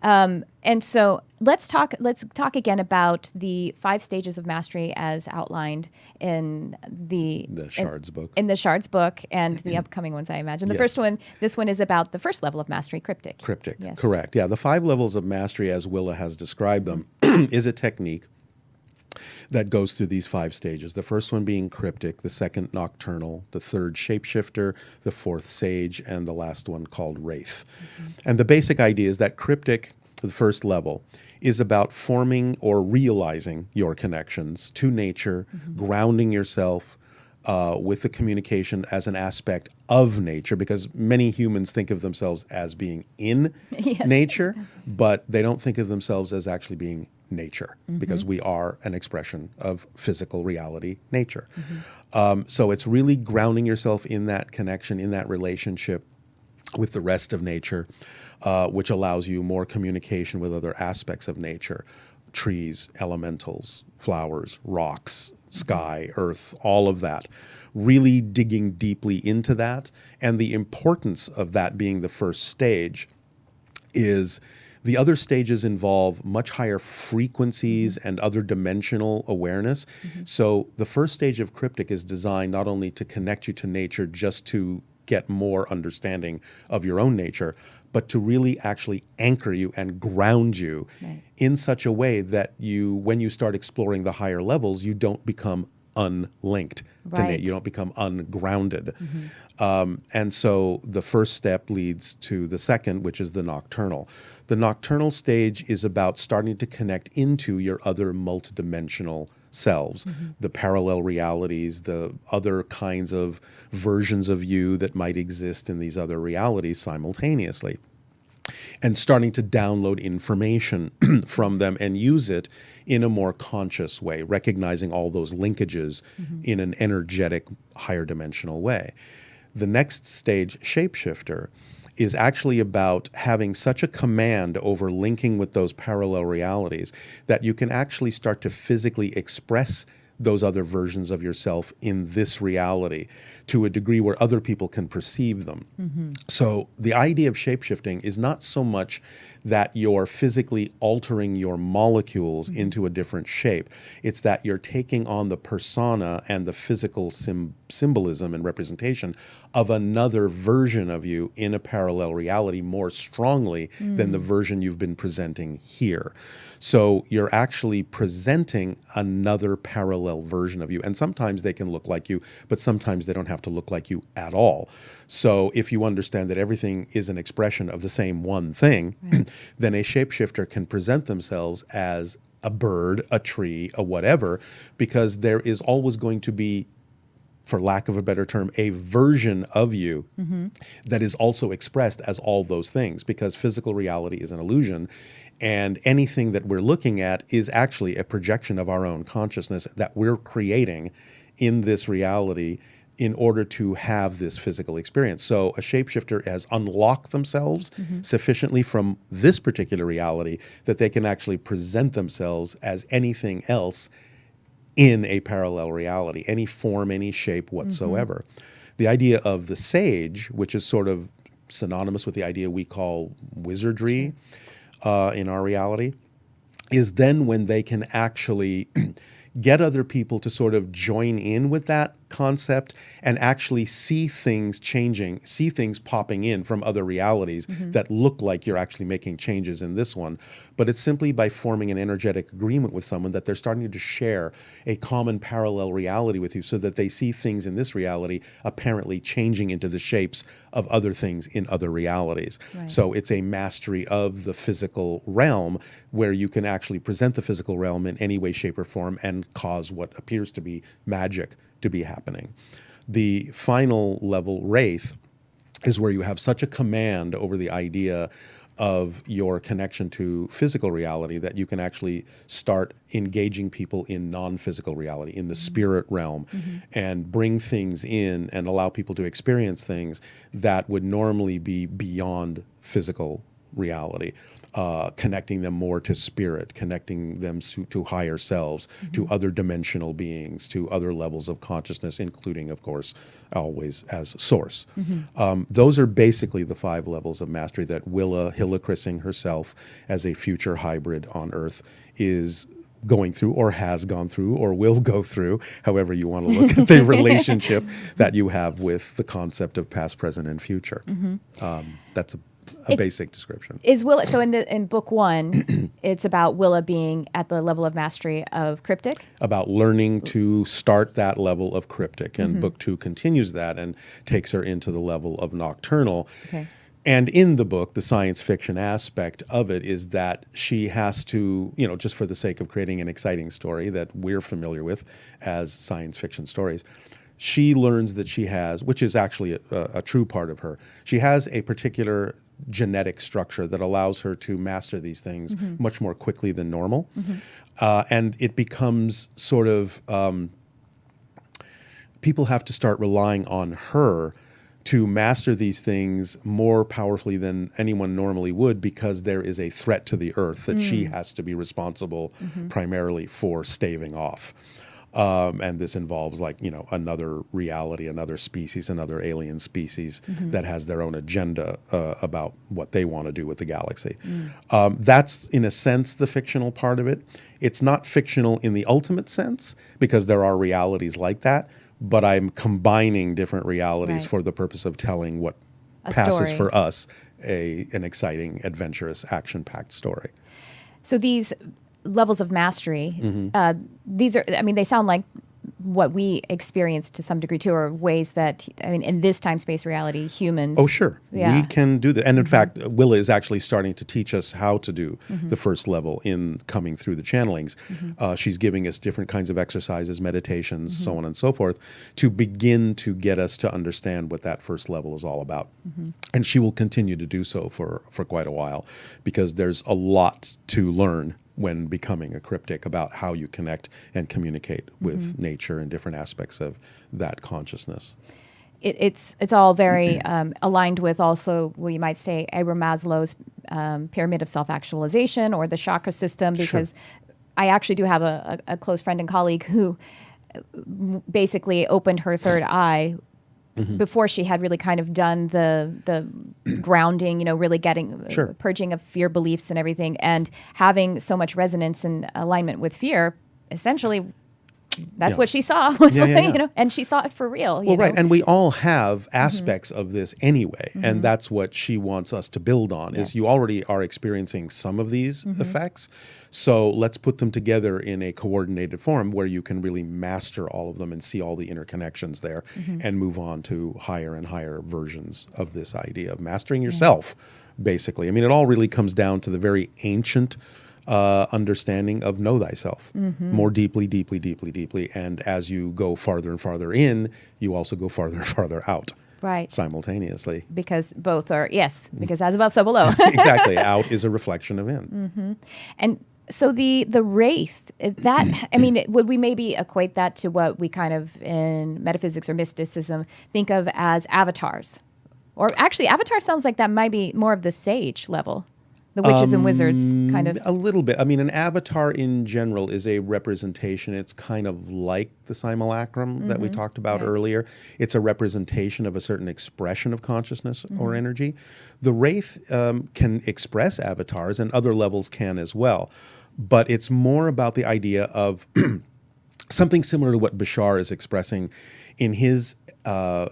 And so let's talk again about the 5 stages of mastery as outlined in the Shards book. In the Shards book and the upcoming ones, I imagine. The Yes. first one, this one is about the first level of mastery, cryptic. Cryptic, Yes. correct. Yeah, the 5 levels of mastery, as Willa has described them, is a technique that goes through these 5 stages. The first one being cryptic, the second nocturnal, the third shapeshifter, the fourth sage, and the last one called wraith. And the basic idea is that cryptic, the first level, is about forming or realizing your connections to nature, grounding yourself with the communication as an aspect of nature, because many humans think of themselves as being in Yes. nature, but they don't think of themselves as actually being nature, because we are an expression of physical reality, nature. So it's really grounding yourself in that connection, in that relationship with the rest of nature, which allows you more communication with other aspects of nature, trees, elementals, flowers, rocks, sky, earth, all of that. Really digging deeply into that. And the importance of that being the first stage is the other stages involve much higher frequencies and other dimensional awareness. So the first stage of cryptic is designed not only to connect you to nature just to get more understanding of your own nature, but to really actually anchor you and ground you in such a way that you, when you start exploring the higher levels, you don't become unlinked to nature. You don't become ungrounded. And so the first step leads to the second, which is the nocturnal. The nocturnal stage is about starting to connect into your other multidimensional selves, the parallel realities, the other kinds of versions of you that might exist in these other realities simultaneously, and starting to download information from them and use it in a more conscious way, recognizing all those linkages in an energetic, higher dimensional way. The next stage, shapeshifter, is actually about having such a command over linking with those parallel realities that you can actually start to physically express those other versions of yourself in this reality to a degree where other people can perceive them. So the idea of shapeshifting is not so much that you're physically altering your molecules into a different shape. It's that you're taking on the persona and the physical symbolism and representation of another version of you in a parallel reality more strongly than the version you've been presenting here. So you're actually presenting another parallel version of you. And sometimes they can look like you, but sometimes they don't have to look like you at all. So if you understand that everything is an expression of the same one thing, then a shapeshifter can present themselves as a bird, a tree, a whatever, because there is always going to be, for lack of a better term, a version of you that is also expressed as all those things, because physical reality is an illusion. And anything that we're looking at is actually a projection of our own consciousness that we're creating in this reality in order to have this physical experience. So a shapeshifter has unlocked themselves sufficiently from this particular reality that they can actually present themselves as anything else in a parallel reality, any form, any shape whatsoever. The idea of the sage, which is sort of synonymous with the idea we call wizardry in our reality, is then when they can actually get other people to sort of join in with that concept and actually see things changing, see things popping in from other realities that look like you're actually making changes in this one. But it's simply by forming an energetic agreement with someone that they're starting to share a common parallel reality with you so that they see things in this reality apparently changing into the shapes of other things in other realities. So it's a mastery of the physical realm where you can actually present the physical realm in any way, shape, or form and cause what appears to be magic to be happening. The final level, wraith, is where you have such a command over the idea of your connection to physical reality that you can actually start engaging people in non-physical reality, in the spirit realm, and bring things in and allow people to experience things that would normally be beyond physical reality. connecting them more to spirit, connecting them to higher selves, to other dimensional beings, to other levels of consciousness, including, of course, always as source. Those are basically the 5 levels of mastery that Willa Hillacrising herself as a future hybrid on Earth is going through, or has gone through, or will go through, however you want to look at the relationship that you have with the concept of past, present, and future. That's a basic description. Is Willa, so in book 1, it's about Willa being at the level of mastery of cryptic? About learning to start that level of cryptic. And book 2 continues that and takes her into the level of nocturnal. Okay. And in the book, the science fiction aspect of it is that she has to, just for the sake of creating an exciting story that we're familiar with as science fiction stories, she learns that she has, which is actually a true part of her, she has a particular genetic structure that allows her to master these things much more quickly than normal. And it becomes sort of, people have to start relying on her to master these things more powerfully than anyone normally would, because there is a threat to the Earth that she has to be responsible primarily for staving off. And this involves another reality, another species, another alien species that has their own agenda about what they want to do with the galaxy. That's, in a sense, the fictional part of it. It's not fictional in the ultimate sense, because there are realities like that, but I'm combining different realities for the purpose of telling what passes for us an exciting, adventurous, action-packed story. So these levels of mastery, these are, they sound like what we experience to some degree too, or ways that, in this time-space reality, humans... Oh, sure. We can do that. And in fact, Willa is actually starting to teach us how to do the first level in coming through the channelings. She's giving us different kinds of exercises, meditations, so on and so forth, to begin to get us to understand what that first level is all about. And she will continue to do so for quite a while, because there's a lot to learn when becoming a cryptic about how you connect and communicate with nature and different aspects of that consciousness. It's all very aligned with also, well, you might say, Abraham Maslow's pyramid of self-actualization, or the chakra system, because I actually do have a close friend and colleague who basically opened her third eye before she had really kind of done the grounding, really getting purging of fear beliefs and everything, and having so much resonance and alignment with fear. Essentially, that's what she saw. And she saw it for real. Well, right, and we all have aspects of this anyway, and that's what she wants us to build on. Is you already are experiencing some of these effects, so let's put them together in a coordinated form where you can really master all of them and see all the interconnections there, and move on to higher and higher versions of this idea of mastering yourself. Basically, it all really comes down to the very ancient understanding of know thyself more deeply, deeply, deeply, deeply. And as you go farther and farther in, you also go farther and farther out. Right. Simultaneously. Because both are, because as above, so below. Exactly. Out is a reflection of in. And so the wraith, that, would we maybe equate that to what we kind of in metaphysics or mysticism think of as avatars? Or actually, avatar sounds like that might be more of the sage level. The witches and wizards kind of... A little bit. An avatar in general is a representation. It's kind of like the simulacrum that we talked about earlier. It's a representation of a certain expression of consciousness or energy. The wraith can express avatars, and other levels can as well. But it's more about the idea of something similar to what Bashar is expressing in his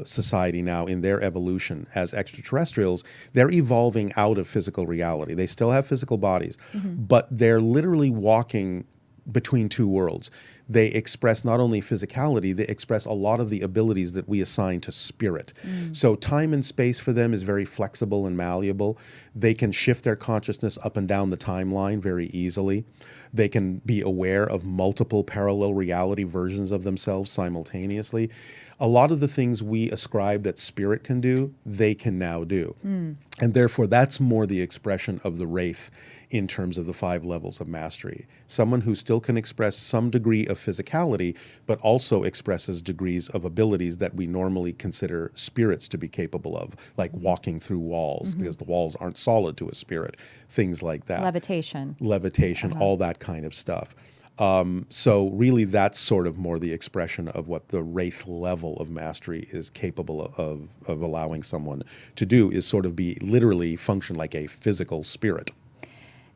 society now, in their evolution as extraterrestrials. They're evolving out of physical reality. They still have physical bodies, but they're literally walking between two worlds. They express not only physicality, they express a lot of the abilities that we assign to spirit. So time and space for them is very flexible and malleable. They can shift their consciousness up and down the timeline very easily. They can be aware of multiple parallel reality versions of themselves simultaneously. A lot of the things we ascribe that spirit can do, they can now do. And therefore, that's more the expression of the wraith in terms of the 5 levels of mastery. Someone who still can express some degree of of physicality, but also expresses degrees of abilities that we normally consider spirits to be capable of, like walking through walls, because the walls aren't solid to a spirit, things like that. Levitation, all that kind of stuff. So really that's sort of more the expression of what the wraith level of mastery is capable of allowing someone to do, is sort of be literally function like a physical spirit.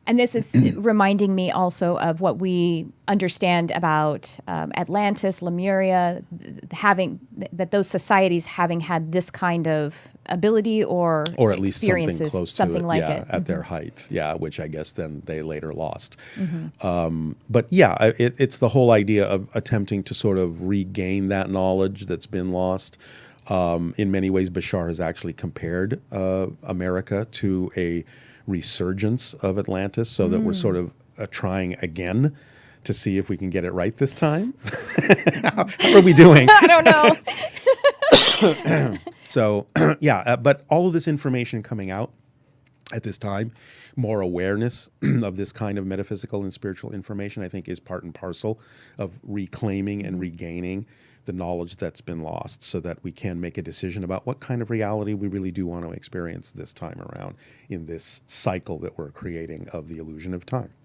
And this is reminding me also of what we understand about Atlantis, Lemuria, those societies having had this kind of ability or at least something close something to it, like it. at their height, which I guess then they later lost. But it's the whole idea of attempting to sort of regain that knowledge that's been lost. In many ways, Bashar has actually compared America to a resurgence of Atlantis, so that we're sort of trying again to see if we can get it right this time. How are we doing? I don't know. So, but all of this information coming out at this time, more awareness of this kind of metaphysical and spiritual information, I think is part and parcel of reclaiming and regaining the knowledge that's been lost, so that we can make a decision about what kind of reality we really do want to experience this time around in this cycle that we're creating of the illusion of time.